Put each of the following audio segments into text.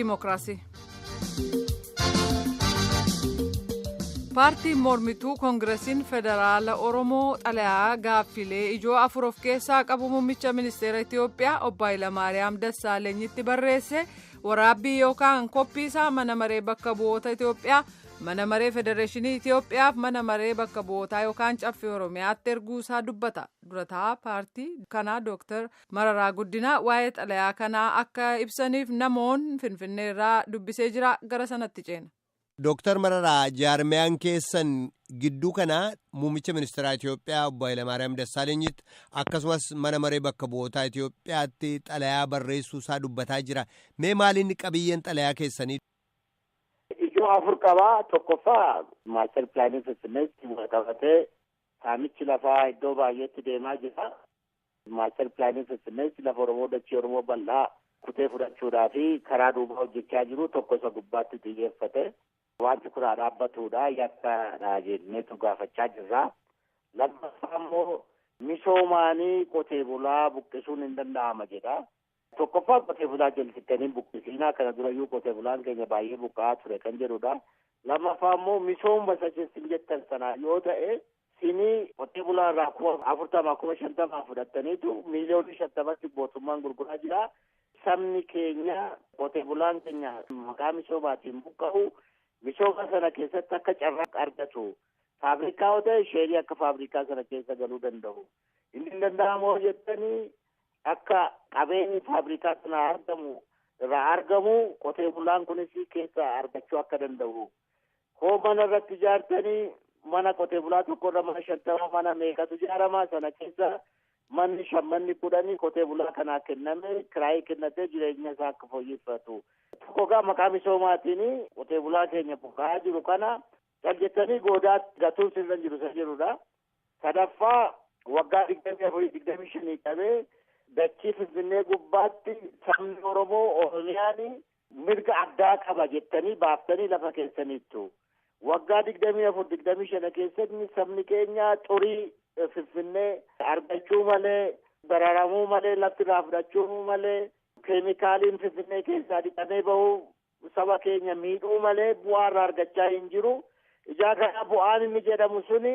Dimookiraasii. Paartiin mormituu Koongiresiin Federaala Oromoo xalayaa gaaffilee ijoo 4 of keessaa qabu muummicha ministeera Itiyoophiyaa obbo Hayilamaariyaam Dassaalenyitti barreesse waraabbii yookaan koppiisaa mana maree bakka bu'oota Itiyoophiyaa, mana maree Federeeshinii Itiyoophiyaaf mana maree bakka bu'ootaa yookaan caffee Oromiyaatti erguusaa dubbata. Durataa paartii kanaa Dr. Mararaa Guddinaa waa'ee xalayaa kanaa akka ibsaniif namoonni Finfinnee irraa dubbisee jira, gara sanatti ceena. Dr. Mararaa, jaarmiyaan keessan gidduu kana muummicha ministeeraa Itiyoophiyaa obbo Hayilamaariyaam Dassaalenyitti akkasumas mana maree bakka bu'ootaa Itiyoophiyaatti xalayaa barreessuusaa dubbataa jira. Mee maaliin qabiyyeen xalayaa keessanii? Ijoo 4 qabaa. Tokkoffaa maaster pilaanii Finfinneetti qabatee saamichi lafaa iddoo baay'eetti deemaa jira. Maaster pilaanii Finfinneetti lafa Oromoo dachee Oromoo bal'aa kutee fudhachuudhaa fi karaa duubaa hojjechaa jiru tokko isa gubbaatti xiyyeeffate. Wanti kun dhaabbatudha yakka jenneetu gaafachaa jirra. Lammaffaa immoo misoomaanii qotee bulaa buqqisuun hin danda'ama jedha. Tokkoffaa qotee bulaa jallisitanii buqqisiinaa kana durayyuu qotee bulaan keenya baay'ee buqqa'aa ture kan jedhudha. Lammaffaa immoo misooma sacheessin jettan sanaa yoo ta'e sinii qotee bulaa irraa 40,000 50,000 fudhattaniitu miiliyoonii 50tti mootummaan gurguraa jira. Sabni keenya qotee bulaan keenya maqaa misoomaatiin buqqa'u misooma sana keessatti akka carraa argatu faabrikaa yoo ta'e sheerii akka faabrikaa sana keessa galuu danda'u. Inni danda'amoo jettanii akka qabeenyi faabrikaa sana irraa argamu qotee bulaan kunis keessa argachuu akka danda'u. Hoo mana irratti ijaartanii mana qotee bulaa tokko irra mana 50 mana meeqatu ijaaramaa sana keessa manni 10 qotee bulaa kanaa kenname kiraayii kennatee jireenya isaa akka fooyyeffatu. Tokkogaa maqaa misoomaatiin qotee bulaa keenya buqqa'aa jiru kana caljettanii goodaatti gatuun sirra jiru isa jirudha. Sadaffaa waggaa 24-25 qabee dachii Finfinnee gubbaatti sabni Oromoo Oromiyaan mirga addaa qaba jettanii baaftanii lafa keessaniittu. Waggaa 24-25 keessatti sabni keenya xurii Finfinnee argachuu malee, bararamuu malee, lafti irraa fudhachuu malee, keemikaaliin Finfinnee keessaa dhiqamee bahu saba keenya miidhuu malee bu'aa irraa argachaa hin jiru. Ijaa kana bu'aan inni jedhamu suni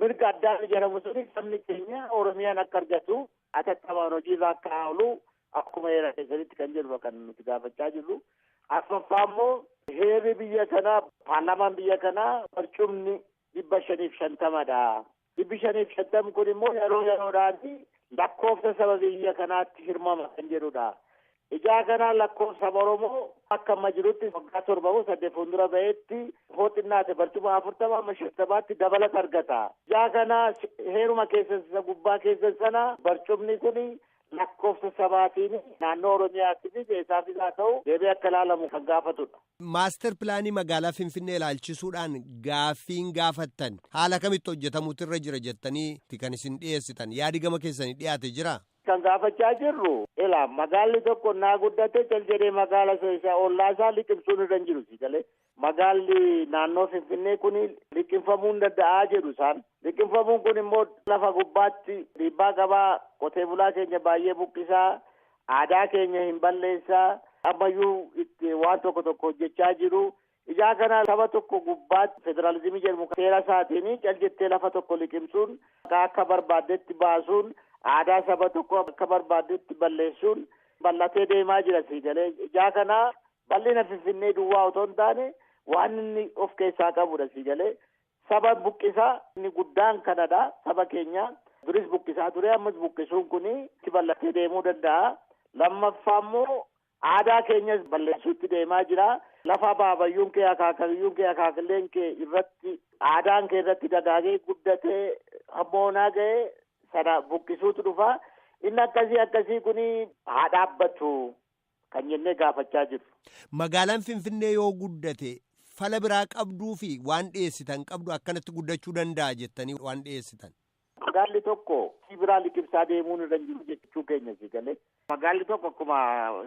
mirga addaa inni jedhamu suni sabni keenya Oromiyaan akka argatu atattamaan hojiirra akka oolu akkuma heera keessatti kan jedhu kan nuti gaafachaa jirru. Affaffaa immoo heerri biyya kanaa paarlaamaan biyya kanaa barcumni 550dha. 550 kun immoo yeroodhaan lakkoofsa saba biyya kanaatti hirmama kan jedhudha. Ijaa kanaa lakkoofsa saba Oromoo akka amma jirutti waggaa 7 fuuldura ba'eetti hooxinnaate barcuma 40-50tti dabalata argata. Ijaa kanaa heeruma keessan gubbaa keessan sana barcumni kun lakkoofsa sabaatiin naannoo Oromiyaattis eessaafis haa ta'u deebi'ee akka ilaalamu kan gaafatudha. Maaster pilaanii magaalaa Finfinnee ilaalchisuudhaan gaaffiin gaafattan haala kamitti hojjetamuutu irra jira jettanii kan isin dhiyeessitan yaadi gama keessanii dhiyaate jira? Kan gaafachaa jirru magaalli tokko naa guddate jaljedhee magaala isaa ollaa isaa liqimsuun irra hin jiru sigalee. Magaalli naannoo Finfinnee kun liqimfamuu hin danda'aa jedhu isaan. Liqimfamuun kun immoo lafa gubbaatti dhiibbaa qabaa, qotee bulaa keenya baay'ee buqqisaa, aadaa keenya hin balleessaa, ammayyuu itti waan tokko hojjechaa jiru. Ijaa kana saba tokko gubbaatti federaalizimii jedhamu seera isaatiin caljettee lafa tokko liqimsuun akka barbaaddetti baasuun aadaa saba tokko akka barbaaddetti balleessuun bal'atee deemaa jira sigalee. Ijaa kana bal'ina Finfinnee duwwaa otoo hin taane waan inni of keessaa qabudha sigalee. Saba buqqisaa inni guddaan kanadha. Saba keenya duris buqqisaa ture ammas buqqisuun kun itti bal'atee deemuu danda'a. Lammaffaa immoo aadaa keenyas balleessuutti deemaa jira. Lafa baabayyuun kee akaakayyuun kee akaakilleen kee irratti aadaan kee irratti dagaagee guddatee hammoonaa ga'ee sana buqqisuutu dhufa. Inni akkasii kun haa dhaabbatu kan jennee gaafachaa jirru. Magaalaan Finfinnee yoo guddate fala biraa qabduu fi waan dhiyeessitan qabdu akkanatti guddachuu danda'a jettanii waan dhiyeessitan. Magaalli tokko si biraa liqimsaa deemuun irra jiru jechuu keenya si galee. Magaalli tokko akkuma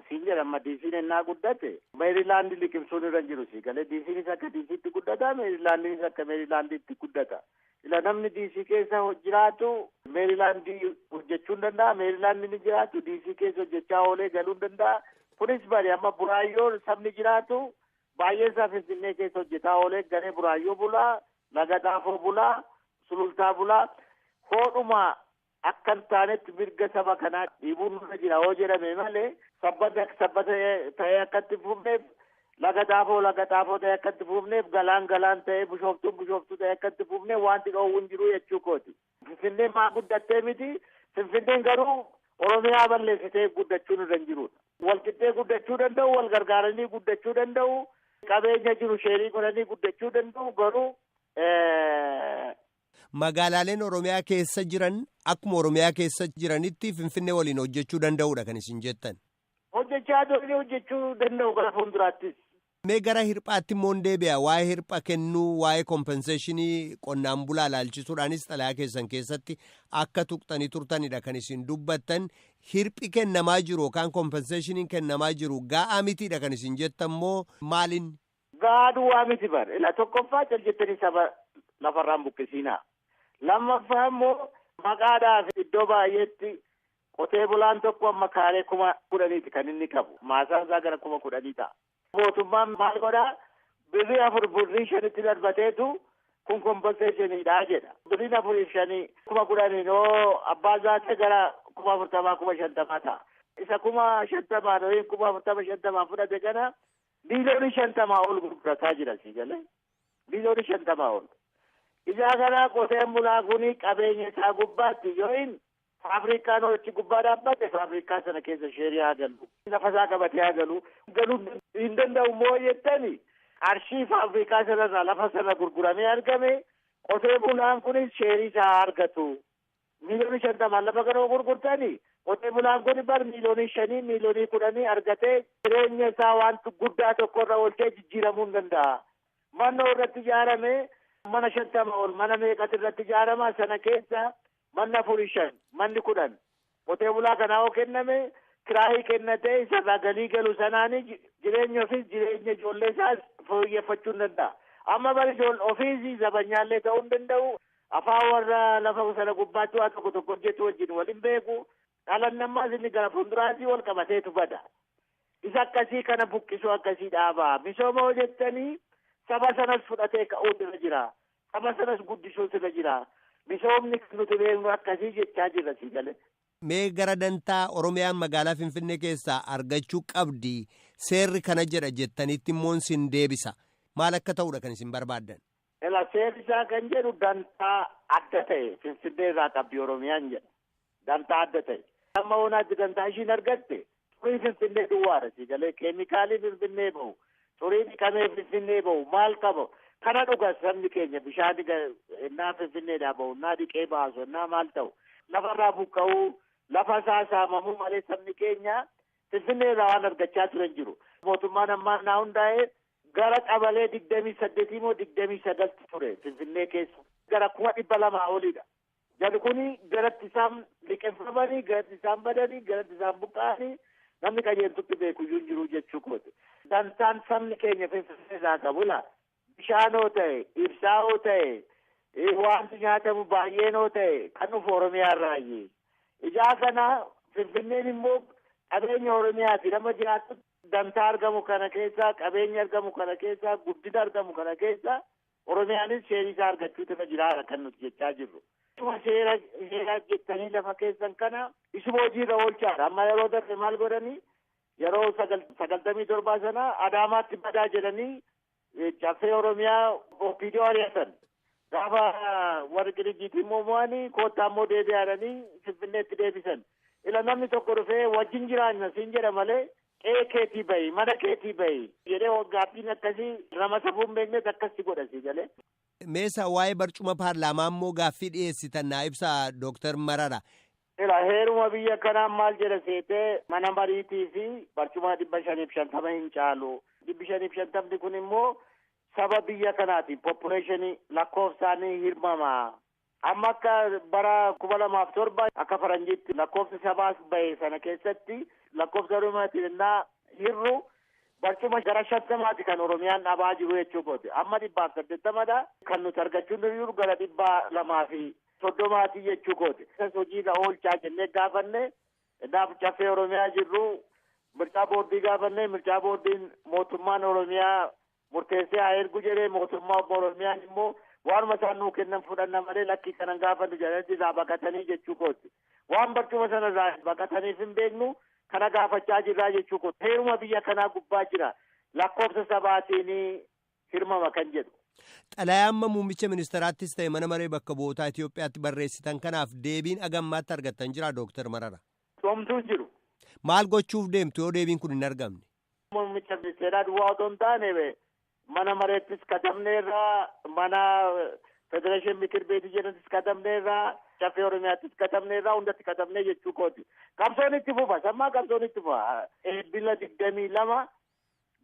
siin jedhama diisiin ennaa guddate meerilaandi liqimsuun irra jiru si galee. Diisiinis akka diisiitti guddata, meerilaandinis akka meerilaandiitti guddata. Ila namni diisii keessa jiraatu meerilaandii hojjechuu hin danda'a, meerilaandi ni jiraatu diisii keessa hojjechaa oolee galuu hin danda'a. Kunis bari amma Buraayyoon sabni jiraatu baay'een isaa Finfinnee keessa hojjetaa oolee garee Buraayyoo bulaa, Laga Xaafoo bulaa, Sulultaa bulaa. Hoodhuma akka hin taanetti mirga saba kanaa dhiibuun nurra jira hoo jedhame malee sabbata ta'ee akka itti fufneef, Laga Xaafoo ta'ee akka itti fufneef, galaan ta'ee bishooftuu ta'ee akka itti fufneef wanti dhoowwu hin jiru jechuu kooti. Finfinneen maa guddattee miti. Finfinneen garuu Oromiyaa balleessitee guddachuun irra hin jirudha. Walqixxee guddachuu danda'u, wal gargaaranii guddachuu danda'u, qabeenya jiru sheerii godhanii guddachuu danda'u. Garuu magaalaaleen Oromiyaa keessa jiran akkuma Oromiyaa keessa jiranitti Finfinnee waliin hojjechuu danda'udha kan isin jettan. Hojjechuu danda'u gara fuulduraattis. Mee gara hirphaatti immoo deebi'a. Waa'ee hirpha kennuu, waa'ee kompenseeshinii qonnaan bulaa ilaalchisuudhaanis xalayaa keessan keessatti akka tuqxanii turtanidha kan isin dubbattan. Hirphi kennamaa jiru yookaan kompenseeshiniin kennamaa jiru ga'aa mitiidha kan isin jettan moo maalin? Ga'aa duwwaa miti bara. Ila tokkoffaa jaljettanii saba lafarraan buqqisiinaa. Lammaffaa immoo maqaadhaaf iddoo baay'eetti qotee bulaan tokko amma kaaree 10,000 kan inni qabu. Maasaan isaa gara 10,000 ta'a. Mootummaan maal godhaa? 4,000 5,000 darbateetu kun kompenseeshiniidha jedha. 4,000 5,000 yoo abbaa zaate gara 40,000 50,000 ta'a. Isa 50,000 40,000 fudhate kana biiliyoonii 50 ol gurgurataa jira si galee. Biiliyoonii 50 ol. Ijaa kana qoteen bulaa kuni qabeenya isaa gubbaatti yoo hin Faabirikaan hojii gubbaa dhaabbate faabirikaa sana keessa sheerii haa galu. Lafa isaa qabatee haa galu. Galuu hin danda'u moo jettani qarshii faabirikaa sanarraa lafa sana gurguramee argame qotee bulaan kunis sheerii isaa argatu. Miiliyoonii 50 lafa kana gurgurtani qotee bulaan kun bar miiliyoonii 5 miiliyoonii 10 argatee jireenya isaa waan guddaa tokkorra oolchee jijjiiramuu hin danda'a. Manni irratti ijaarame mana 50 ol mana meeqatu irratti ijaarama sana keessa manna 4-5 manni 10 qotee bulaa kanaa oo kenname kiraayii kennatee isarraa galii galu sanaani jireenya ofiis jireenya ijoollee isaas fooyyeffachuu hin danda'a. Amma bari ofiisii zabanyaallee ta'uu hin danda'u. Afaan warra lafa sana gubbaatti waa tokko hojjetu wajjin waliin beeku. Dhalan namaas inni gara fuulduraatti wal qabateetu bada. Isa akkasii kana buqqisuu akkasii dhaabaa. Misooma hojjettanii saba sanas fudhatee ka'uutu irra jira. Saba sanas guddisuutu irra jira. Misoomni nuti beeknu akkasii jechaa jirra si galee. Mee gara dantaa Oromiyaan magaalaa Finfinnee keessaa argachuu qabdi seerri kana jedha jettanitti immoo sin deebisa. Maal akka ta'udha kan isin barbaaddan? Seerri isaa kan jedhu dantaa adda ta'e Finfinnee irraa qabdi Oromiyaan jedha. Dantaa adda ta'e. Amma oonaatti dantaa ishiin argatte xurii Finfinnee duwwaadha si galee keemikaalii Finfinnee bahu xurii dhiqamee Finfinnee bahu maal qaba? Kana dhugaa sabni keenya bishaan innaa Finfinneedhaa bahu innaa dhiqee baasu innaa maal ta'u lafarraa buqqa'uu lafa isaa saamamuu malee sabni keenya Finfinneerraa waan argachaa turan jiru. Mootummaan ammaa naa hundaa'ee gara qabalee 28 moo 29 ture Finfinnee keessa gara 200,000 olidha. Jarri kuni garatti isaan liqeeffamanii garatti isaan badanii garatti isaan buqqa'anii namni qajeeltutti beekuyyuu hin jiru jechuu kooti. Dantaan sabni keenya Finfinneerraa qabu laa. Bishaanoo ta'e, ibsaa'oo ta'e, wanti nyaatamu baay'eenoo ta'e kan dhufu Oromiyaa irraayi. Ijaa kana Finfinneen immoo qabeenya Oromiyaati. Nama jiraatu dantaa argamu kana keessaa, qabeenya argamu kana keessaa, guddina argamu kana keessaa Oromiyaanis sheerii isaa argachuutu irra jiraata kan nuti jechaa jirru. Seera jettanii lafa keessan kana isuma hojiirra oolchaadha. Amma yeroo darbe maal godhanii yeroo 97 sana Adaamaatti badaa jedhanii caffee Oromiyaa ofiidoo ari'atan. Gaafa warri Qirijiitii immoo mo'anii koottaa immoo deebi'aadhanii Finfinneetti deebisan. Ila namni tokko dhufee wajjin jiraanna siin jedha malee qe'ee keetii bahi mana keetii bahi jedhee gaaffiin akkasii nama safuun beekneet akkasii godha si galee. Meesa waa'ee barcuma paarlaamaa immoo gaaffii dhiyeessitan naa ibsa Dooktar Marara. Ila heeruma biyya kanaan maal jedha seetee mana mariitii fi barcuma 550 hin caalu. 550 kun immoo saba biyya kanaati. Poppuleeshinii lakkoofsaanii hirmama. Amma akka bara 2007 akka faranjiitti lakkoofsa sabaas bahe sana keessatti lakkoofsa Oromiyaatiin innaa hirru barcuma gara 50 kan Oromiyaan dhabaa jiru jechuudha. Amma 180dha. Kan nuti argachuu jiru gara 230 jechuudha. Isas hojiirra oolchaa jennee gaafanne naaf caffee Oromiyaa jirru mircaa boordii gaafannee mircaa boordiin mootummaan Oromiyaa murteessee haa ergu jedhee mootummaa Oromiyaan immoo waanuma isaan nuu kennan fudhanna malee lakkii kanan gaafannu jedhanii irraa baqatanii jechuu kooti. Waan barcuma sana irraa baqataniif hin beeknu kana gaafachaa jirraa jechuu kooti. Heeruma biyya kanaa gubbaa jira. Lakkoofsa sabaatiin hirmama kan jedhu. Xalayaa amma muummicha ministeraattis ta'e mana maree bakka bu'ootaa Itoophiyaatti barreessitan kanaaf deebiin agammaatti argattan jira Dooktar Marara. Somtuu jiru. Maal gochuuf deemtu yoo deebiin kun hin argamne? Muummicha ministeeraa duwwaa otoo hin taane mana mareettis katabneerraa, mana federeeshin mikir beetii jedhantis katabneerraa, caffee Oromiyaattis katabneerraa, hundatti katabnee jechuu kooti. Qabsoon itti fufa. Sammaa qabsoon itti fufa. Eebbila 22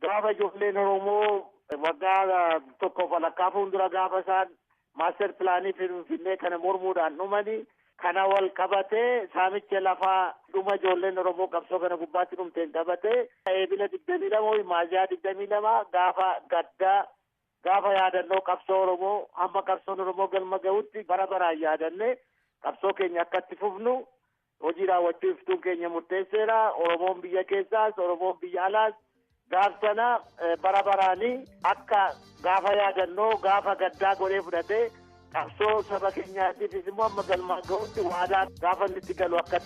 gaafa ijoolleen Oromoo waggaa tokkoof walakkaa fuuldura gaafa isaan maaster pilaanii Finfinnee kana mormuudhaan dhumanii kana wal qabatee saamicha lafaa dhuma ijoolleen Oromoo qabsoo kana gubbaatti dhumteen qabatee eebila 22 maaziyaa 22 gaafa gaddaa gaafa yaadannoo qabsoo Oromoo hamma qabsoon Oromoo galma gahutti bara baraan yaadannee qabsoo keenya akka itti fufnu hojii raawwachiiftuun keenya murteesseera. Oromoon biyya keessaas Oromoon biyya alaas gaafsana bara baraanii akka gaafa yaadannoo gaafa gaddaa godhee fudhatee qabsoo saba keenyaatiifis immoo amma galmaa gahutti waadaa gaafa inni itti galu akka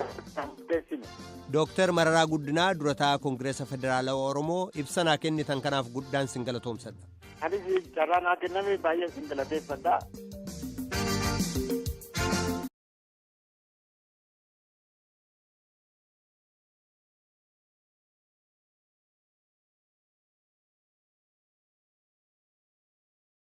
murteessine. Dooktar Mararaa Guddinaa durataa Koongireesa Federaalawaa Oromoo ibsa naa kennitan kanaaf guddaan sin galatoomsadha. Anis carraa naa kenname baay'ee sin galateeffadha.